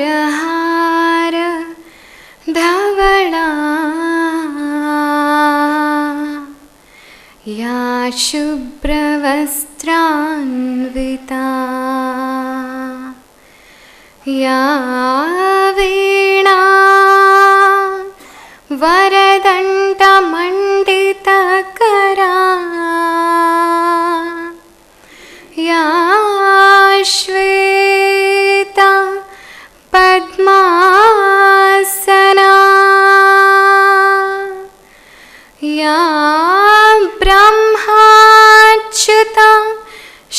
तुषारहार धवला या शुभ्रवस्त्रान्विता या वीणा वरदण्डमण्डितकरा या श्वेता पद्मासना या ब्रह्माच्युता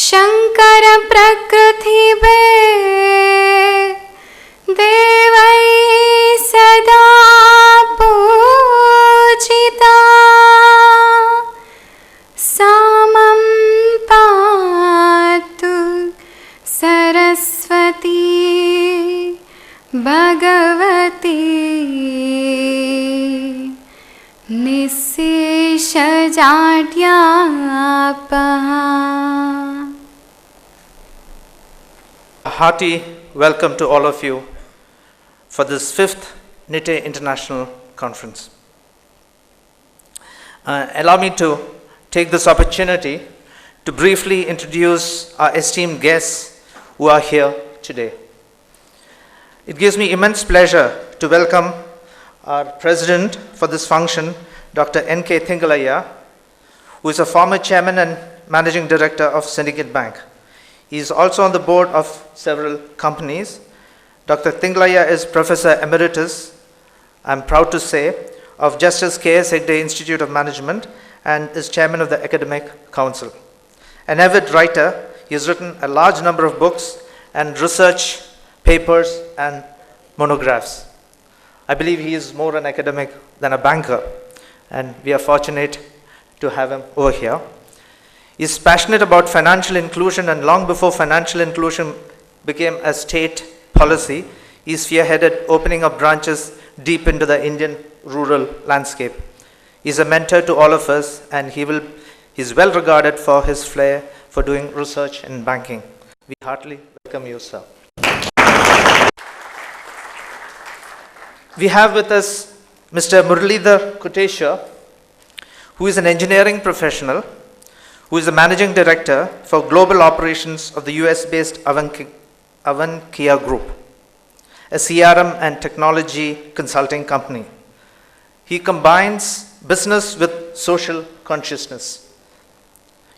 शंकर प्रकृतिवे देवै सदा पूजिता सामं पातु Saraswati Bhagwati निःशेषजाड्यापहा. A hearty welcome to all of you for this 5th NITE International Conference. Allow me to take this opportunity to briefly introduce our esteemed guests who are here today. It gives me immense pleasure to welcome our president for this function, Dr. N.K. Thingalaya, who is a former chairman and managing director of Syndicate Bank. He is also on the board of several companies. Dr. Thingalaya is Professor Emeritus, I'm proud to say, of Justice K.S. Hegde Institute of Management and is chairman of the Academic Council. An avid writer, he has written a large number of books and research papers and monographs. I believe he is more an academic than a banker, and we are fortunate to have him over here. He is passionate about financial inclusion, and long before financial inclusion became a state policy, he spearheaded opening up branches deep into the Indian rural landscape. He is a mentor to all of us, and he is well regarded for his flair for doing research in banking. We heartily welcome you, sir. We have with us Mr. Muralidhar Kutesha, who is an engineering professional, who is the managing director for global operations of the US-based Avankia Group, a CRM and technology consulting company. He combines business with social consciousness.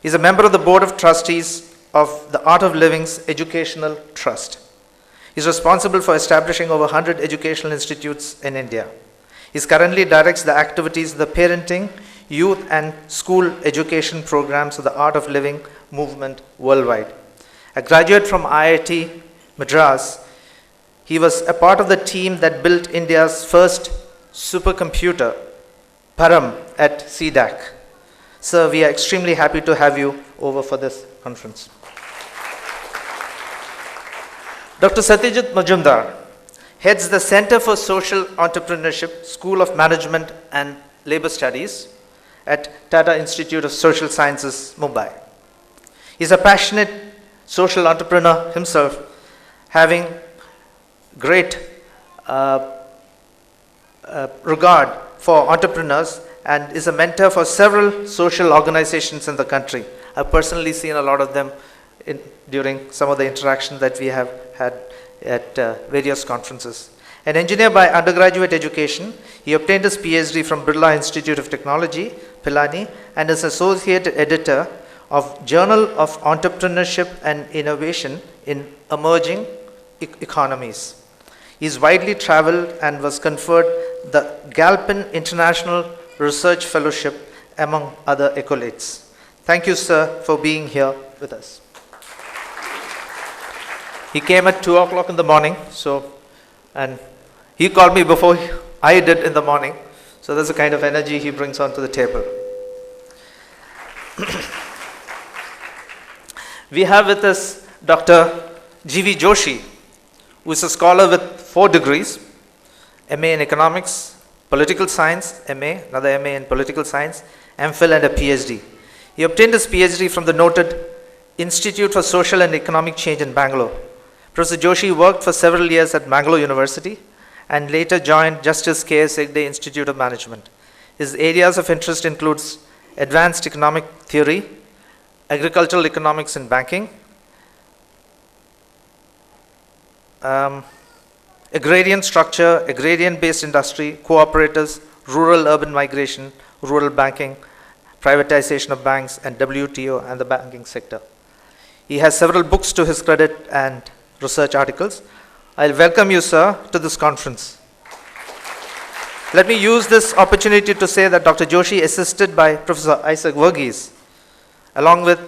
He is a member of the board of trustees of the Art of Living's Educational Trust. He is responsible for establishing over 100 educational institutes in India. He currently directs the activities of the parenting, youth and school education programs of the Art of Living movement worldwide. A graduate from IIT Madras, he was a part of the team that built India's first supercomputer, Param, at CDAC. Sir, we are extremely happy to have you over for this conference. Dr. Satyajit Majumdar heads the Center for Social Entrepreneurship, School of Management and Labor Studies at Tata Institute of Social Sciences, Mumbai. He is a passionate social entrepreneur himself, having great regard for entrepreneurs, and is a mentor for several social organizations in the country. I've personally seen a lot of them during some of the interactions that we have had at various conferences. An engineer by undergraduate education, he obtained his PhD from Birla Institute of Technology, Pilani, and is associate editor of Journal of Entrepreneurship and Innovation in Emerging Economies. He is widely traveled and was conferred the Galpin International Research Fellowship, among other accolades. Thank you, sir, for being here with us. He came at 2 o'clock in the morning, and he called me before I did in the morning, so that's the kind of energy he brings onto the table. We have with us Dr. G.V. Joshi, who is a scholar with 4 degrees, MA in Economics, Political Science, MA, another MA in Political Science, MPhil and a PhD. He obtained his PhD from the noted Institute for Social and Economic Change in Bangalore. Professor Joshi worked for several years at Bangalore University and later joined Justice K.S. Hegde Institute of Management. His areas of interest includes advanced economic theory, agricultural economics and banking, agrarian structure, agrarian-based industry, cooperatives, rural-urban migration, rural banking, privatization of banks, and WTO and the banking sector. He has several books to his credit and research articles. I'll welcome you, sir, to this conference. Let me use this opportunity to say that Dr. Joshi, assisted by Professor Isaac Verghese, along with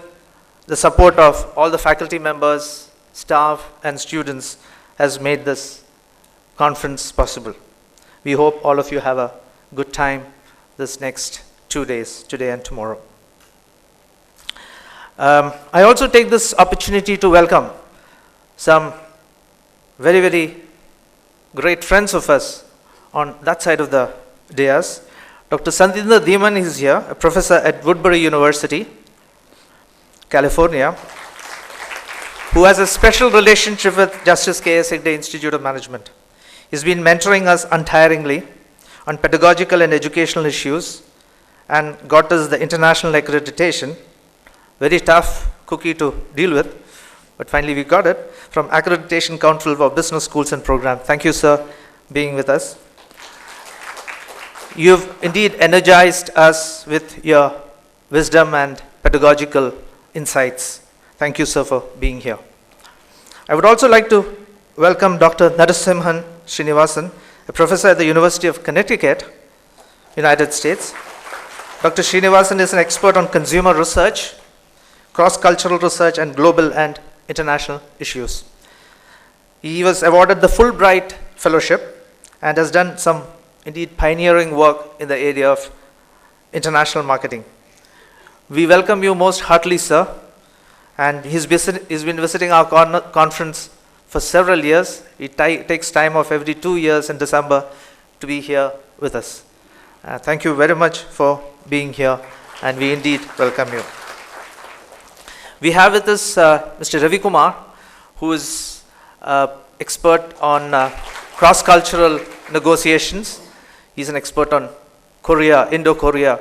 the support of all the faculty members, staff, and students, has made this conference possible. We hope all of you have a good time this next 2 days, today and tomorrow. I also take this opportunity to welcome some very, very great friends of us on that side of the dais. Dr. Sandhindra Dhiman is here, a professor at Woodbury University, California, who has a special relationship with Justice K.S. Hegde Institute of Management. He's been mentoring us untiringly on pedagogical and educational issues and got us the international accreditation. Very tough cookie to deal with, but finally we got it, from Accreditation Council for Business Schools and Programs. Thank you, sir, being with us. You've indeed energized us with your wisdom and pedagogical insights. Thank you, sir, for being here. I would also like to welcome Dr. Narasimhan Srinivasan, a professor at the University of Connecticut, United States. Dr. Srinivasan is an expert on consumer research, cross-cultural research, and global and international issues. He was awarded the Fulbright Fellowship and has done some indeed pioneering work in the area of international marketing. We welcome you most heartily, sir. And he's been visiting our conference for several years. He takes time off every 2 years in December to be here with us. Thank you very much for being here, and we indeed welcome you. We have with us Mr. Ravi Kumar, who is expert on cross-cultural negotiations. He's an expert on Korea, Indo-Korea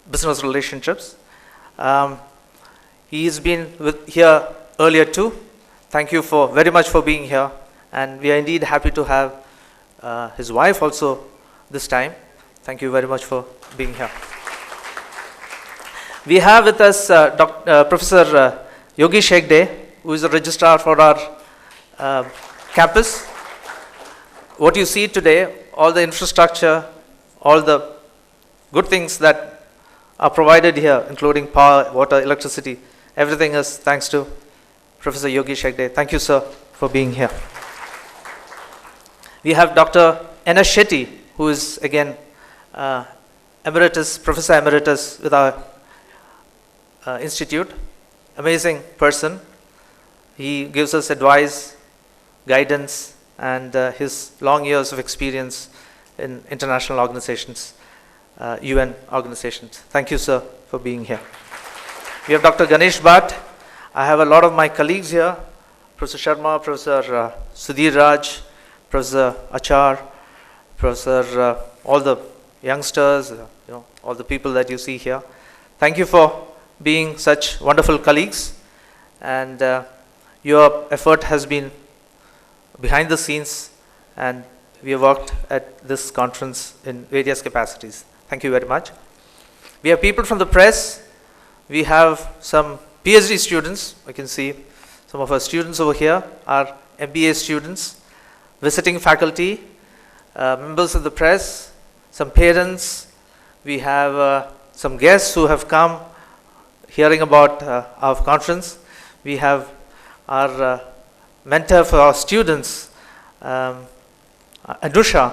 business relationships. He's been here earlier too. Thank you very much for being here, and we are indeed happy to have his wife also this time. Thank you very much for being here. We have with us Professor Yogi Shegde, who is the registrar for our campus. What you see today, all the infrastructure, all the good things that are provided here, including power, water, electricity, everything is thanks to Professor Yogi Shegde. Thank you, sir, for being here. We have Dr. N. S. Shetty, who is again Professor Emeritus with our institute. Amazing person. He gives us advice, guidance, and his long years of experience in international organizations, UN organizations. Thank you, sir, for being here. We have Dr. Ganesh Bhatt. I have a lot of my colleagues here, Professor Sharma, Professor Sudhir Raj, Professor Achar, Professor, all the youngsters, all the people that you see here. Thank you for being such wonderful colleagues, and your effort has been behind the scenes, and we have worked at this conference in various capacities. Thank you very much. We have people from the press. We have some PhD students. I can see some of our students over here are MBA students, visiting faculty, members of the press, some parents. We have some guests who have come hearing about our conference. We have our mentor for our students, Anusha.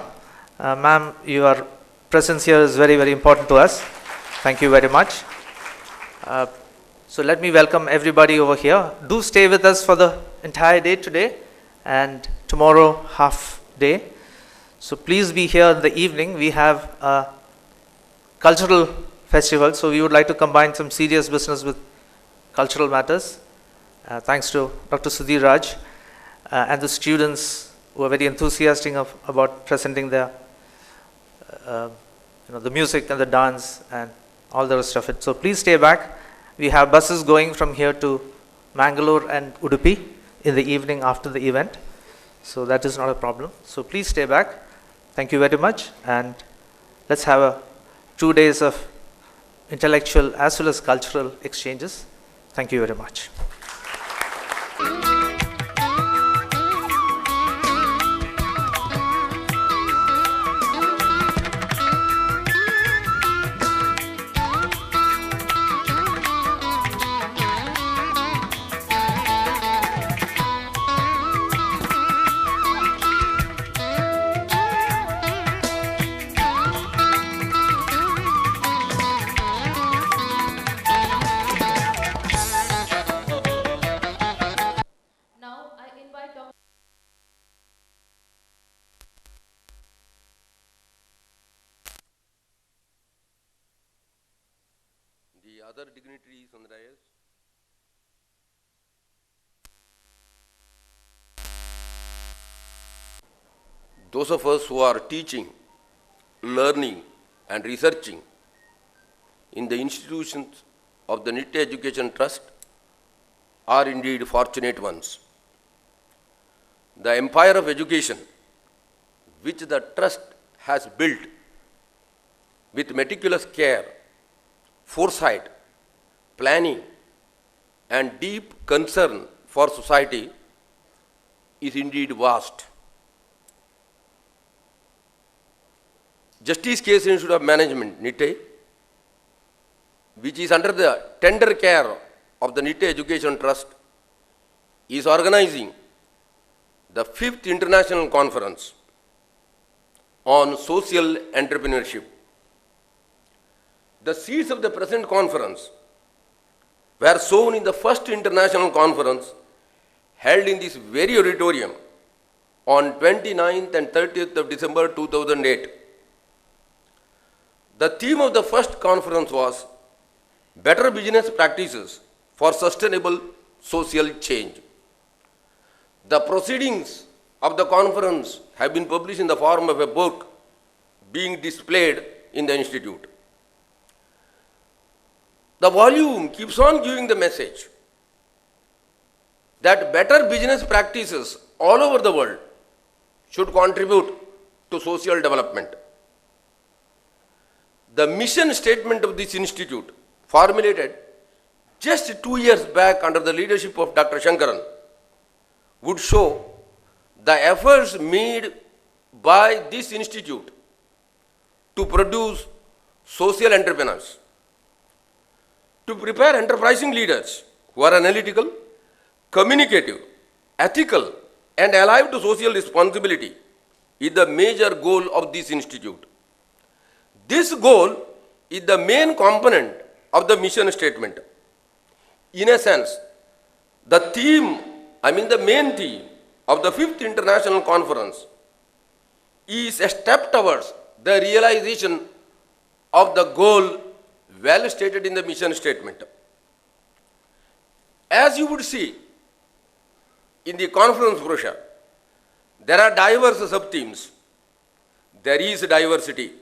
Ma'am, your presence here is very, very important to us. Thank you very much. So let me welcome everybody over here. Do stay with us for the entire day today, and tomorrow half day. So please be here in the evening. We have a cultural festival, so we would like to combine some serious business with cultural matters. Thanks to Dr. Sudhir Raj and the students who are very enthusiastic about presenting their, the music and the dance and all the rest of it. So please stay back. We have buses going from here to Mangalore and Udupi in the evening after the event. So that is not a problem. So please stay back. Thank you very much. And let's have 2 days of intellectual as well as cultural exchanges. Thank you very much. Other dignitaries on the dais. Those of us who are teaching, learning, and researching in the institutions of the NIT Education Trust are indeed fortunate ones. The empire of education, which the Trust has built with meticulous care, foresight, planning, and deep concern for society, is indeed vast. Justice Case Institute of Management, NITE, which is under the tender care of the NITE Education Trust, is organizing the 5th International Conference on Social Entrepreneurship. The seeds of the present conference were sown in the first international conference held in this very auditorium on 29th and 30th of December 2008. The theme of the first conference was Better Business Practices for Sustainable Social Change. The proceedings of the conference have been published in the form of a book being displayed in the institute. The volume keeps on giving the message that better business practices all over the world should contribute to social development. The mission statement of this institute, formulated just 2 years back under the leadership of Dr. Shankaran, would show the efforts made by this institute to produce social entrepreneurs, to prepare enterprising leaders who are analytical, communicative, ethical, and alive to social responsibility is the major goal of this institute. This goal is the main component of the mission statement. In a sense, the main theme of the 5th International Conference is a step towards the realization of the goal well stated in the mission statement. As you would see in the conference brochure, there are diverse sub-themes. There is diversity.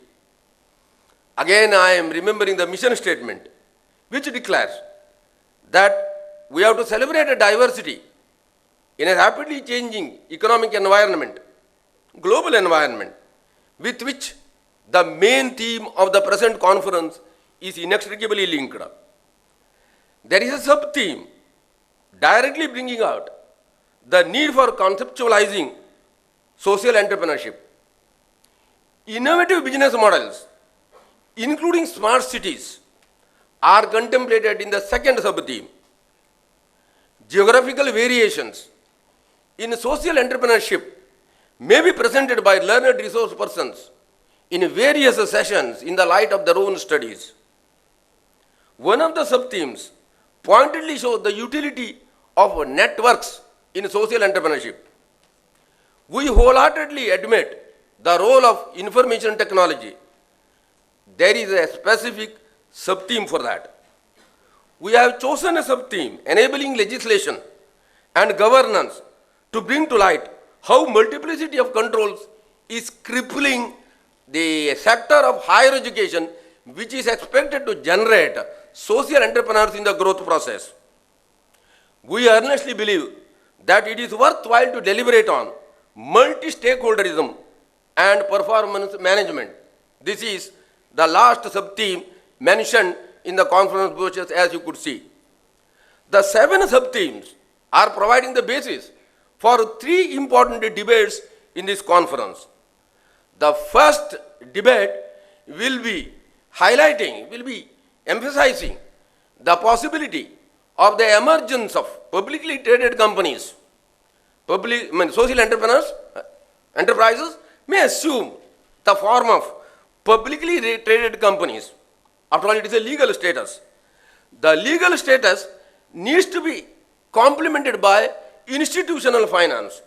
Again, I am remembering the mission statement, which declares that we have to celebrate a diversity in a rapidly changing economic environment, global environment, with which the main theme of the present conference is inextricably linked. There is a sub-theme directly bringing out the need for conceptualizing social entrepreneurship. Innovative business models, including smart cities, are contemplated in the second sub-theme. Geographical variations in social entrepreneurship may be presented by learned resource persons in various sessions in the light of their own studies. One of the sub-themes pointedly shows the utility of networks in social entrepreneurship. We wholeheartedly admit the role of information technology. There is a specific sub-theme for that. We have chosen a sub-theme enabling legislation and governance to bring to light how multiplicity of controls is crippling the sector of higher education, which is expected to generate social entrepreneurs in the growth process. We earnestly believe that it is worthwhile to deliberate on multi-stakeholderism and performance management. This is the last sub-theme mentioned in the conference brochures, as you could see. The 7 sub-themes are providing the basis for 3 important debates in this conference. The first debate will be emphasizing the possibility of the emergence of publicly traded companies. Social enterprises may assume the form of publicly traded companies. After all, it is a legal status. The legal status needs to be complemented by institutional finance.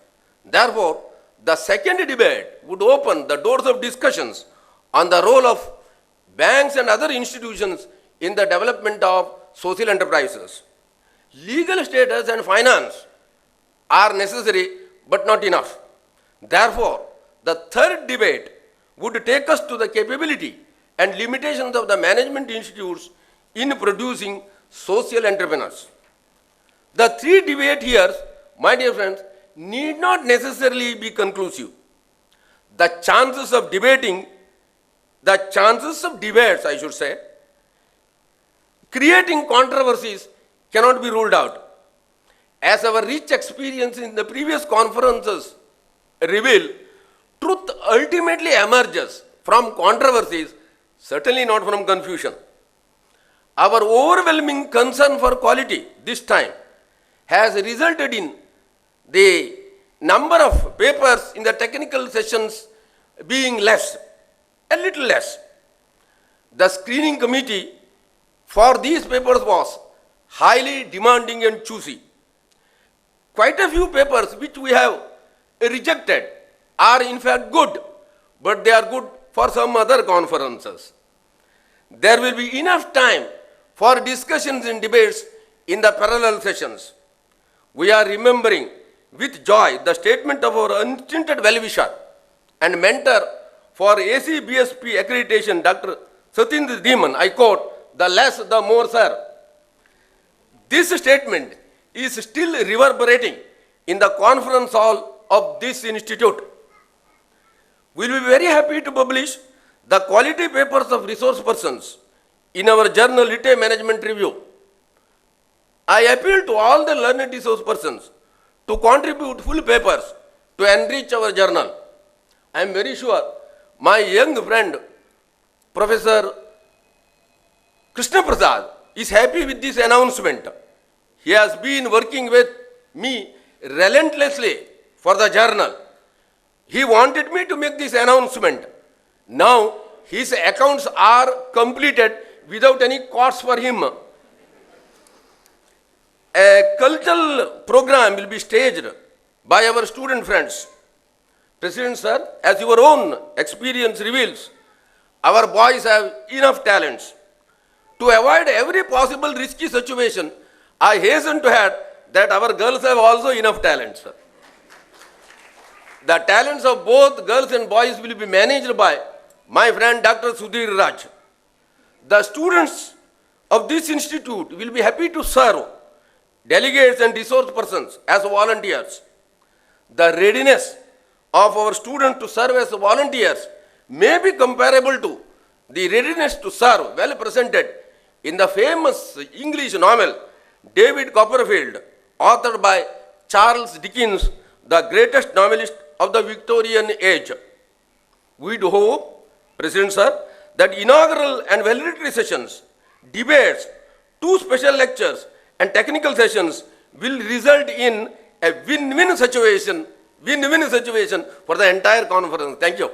Therefore, the second debate would open the doors of discussions on the role of banks and other institutions in the development of social enterprises. Legal status and finance are necessary but not enough. Therefore, the third debate would take us to the capability and limitations of the management institutes in producing social entrepreneurs. The 3 debate here, my dear friends, need not necessarily be conclusive. The chances of debates, I should say, creating controversies cannot be ruled out. As our rich experience in the previous conferences reveal, truth ultimately emerges from controversies, certainly not from confusion. Our overwhelming concern for quality this time has resulted in the number of papers in the technical sessions being less, a little less. The screening committee for these papers was highly demanding and choosy. Quite a few papers which we have rejected are in fact good, but they are good for some other conferences. There will be enough time for discussions and debates in the parallel sessions. We are remembering with joy the statement of our unstinted well-wisher and mentor for ACBSP accreditation, Dr. Satindra Dhiman. I quote, "The less, the more, sir." This statement is still reverberating in the conference hall of this institute. We will be very happy to publish the quality papers of resource persons in our journal Lite Management Review. I appeal to all the learned resource persons to contribute full papers to enrich our journal. I am very sure my young friend, Professor Krishna Prasad, is happy with this announcement. He has been working with me relentlessly for the journal. He wanted me to make this announcement. Now his accounts are completed without any cost for him. A cultural program will be staged by our student friends. President sir, as your own experience reveals, our boys have enough talents. To avoid every possible risky situation, I hasten to add that our girls have also enough talents. The talents of both girls and boys will be managed by my friend Dr. Sudhir Raj. The students of this institute will be happy to serve delegates and resource persons as volunteers. The readiness of our students to serve as volunteers may be comparable to the readiness to serve well presented in the famous English novel David Copperfield, authored by Charles Dickens, the greatest novelist of the Victorian age. We do hope, President sir, that inaugural and valedictory sessions, debates, 2 special lectures and technical sessions will result in a win-win situation for the entire conference. Thank you.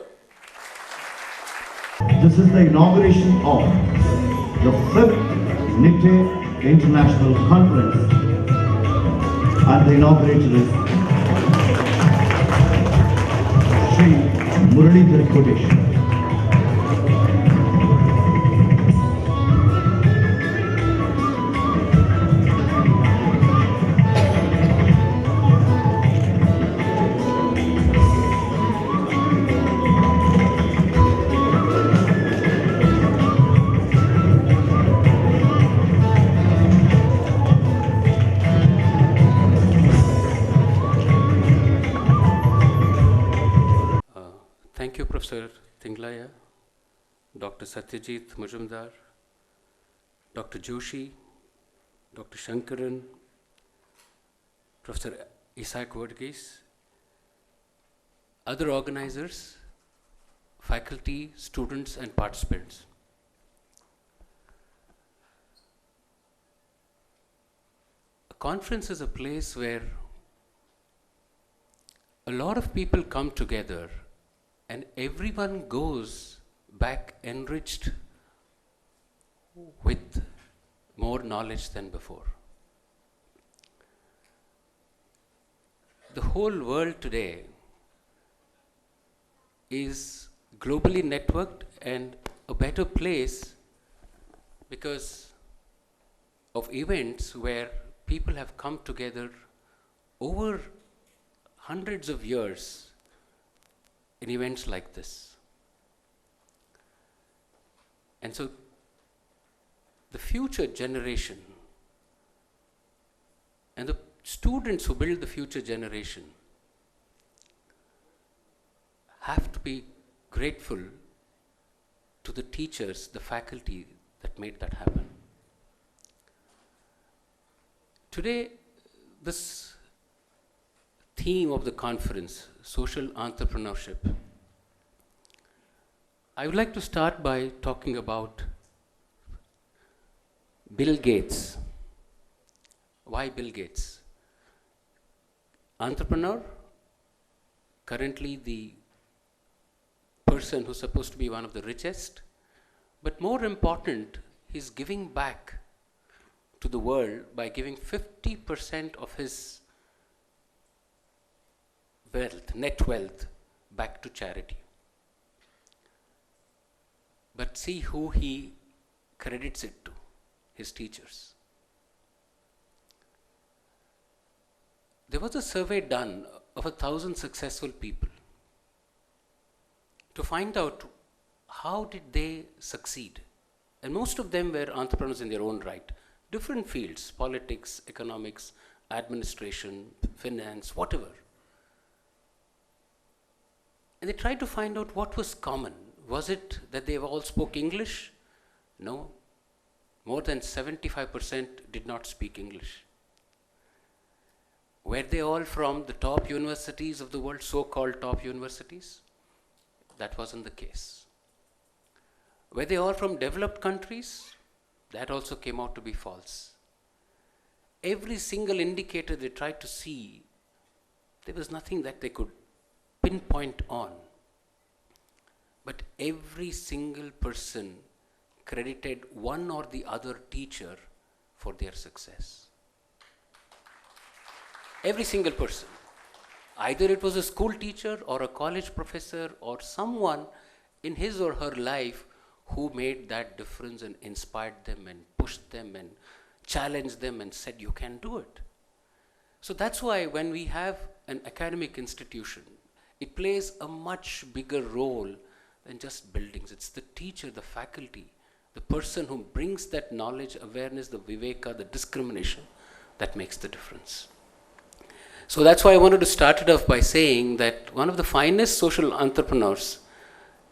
This is the inauguration of the 5th NITE International Conference, and the inaugurator is Shri Muralidhar Kodesh. Thank you, Professor Tinglaya, Dr. Satyajit Majumdar, Dr. Joshi, Dr. Shankaran, Professor Isaac Verghese, other organizers, faculty, students, and participants. A conference is a place where a lot of people come together and everyone goes back enriched with more knowledge than before. The whole world today is globally networked and a better place because of events where people have come together over hundreds of years in events like this. And so the future generation and the students who build the future generation have to be grateful to the teachers, the faculty that made that happen. Today, this theme of the conference, social entrepreneurship, I would like to start by talking about Bill Gates. Why Bill Gates? Entrepreneur, currently the person who's supposed to be one of the richest, But more important, he's giving back to the world by giving 50% of his wealth, net wealth, back to charity. But see who he credits it to, his teachers. There was a survey done of 1,000 successful people to find out how did they succeed. And most of them were entrepreneurs in their own right. Different fields, politics, economics, administration, finance, whatever. And they tried to find out what was common. Was it that they all spoke English? No. More than 75% did not speak English. Were they all from the top universities of the world, so-called top universities? That wasn't the case. Were they all from developed countries? That also came out to be false. Every single indicator they tried to see, there was nothing that they could pinpoint on. But every single person credited one or the other teacher for their success. Every single person. Either it was a school teacher or a college professor or someone in his or her life who made that difference and inspired them and pushed them and challenged them and said, you can do it. So that's why when we have an academic institution, it plays a much bigger role than just buildings. It's the teacher, the faculty, the person who brings that knowledge, awareness, the viveka, the discrimination that makes the difference. So that's why I wanted to start it off by saying that one of the finest social entrepreneurs,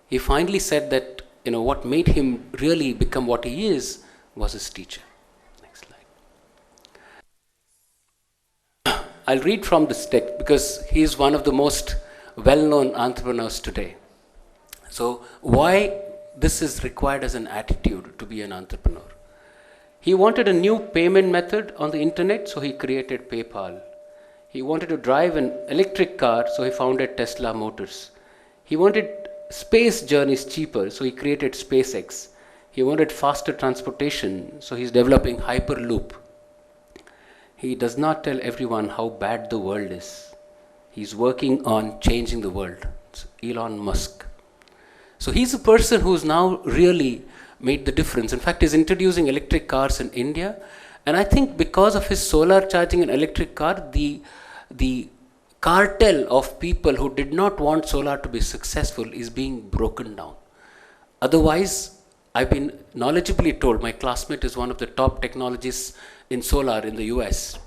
he finally said that, what made him really become what he is was his teacher. Next slide. I'll read from this text because he is one of the most well-known entrepreneurs today. So why this is required as an attitude to be an entrepreneur. He wanted a new payment method on the internet, so he created PayPal. He wanted to drive an electric car, so he founded Tesla Motors. He wanted space journeys cheaper, so he created SpaceX. He wanted faster transportation, so he's developing Hyperloop. He does not tell everyone how bad the world is. He's working on changing the world. It's Elon Musk. So he's a person who's now really made the difference. In fact, he's introducing electric cars in India. And I think because of his solar charging an electric car, the cartel of people who did not want solar to be successful is being broken down. Otherwise, I've been knowledgeably told, my classmate is one of the top technologists in solar in the US,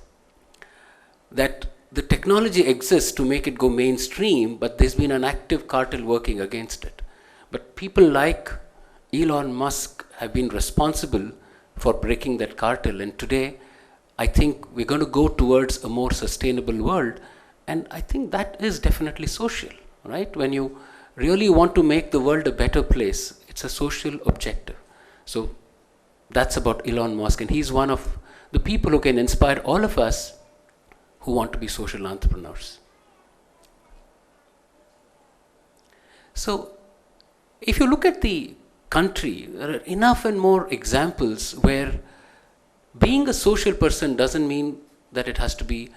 that the technology exists to make it go mainstream, but there's been an active cartel working against it. But people like Elon Musk have been responsible for breaking that cartel. And today, I think we're going to go towards a more sustainable world. And I think that is definitely social, right? When you really want to make the world a better place, it's a social objective. So that's about Elon Musk. And he's one of the people who can inspire all of us who want to be social entrepreneurs. So if you look at the country, there are enough and more examples where being a social person doesn't mean that it has to be,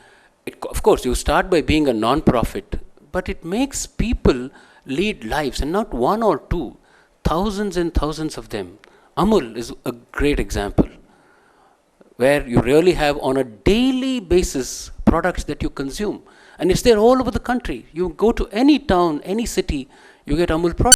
of course, you start by being a non-profit, but it makes people lead lives, and not one or two, thousands and thousands of them. Amul is a great example, where you really have on a daily basis products that you consume. And it's there all over the country. You go to any town, any city, you get Amul products.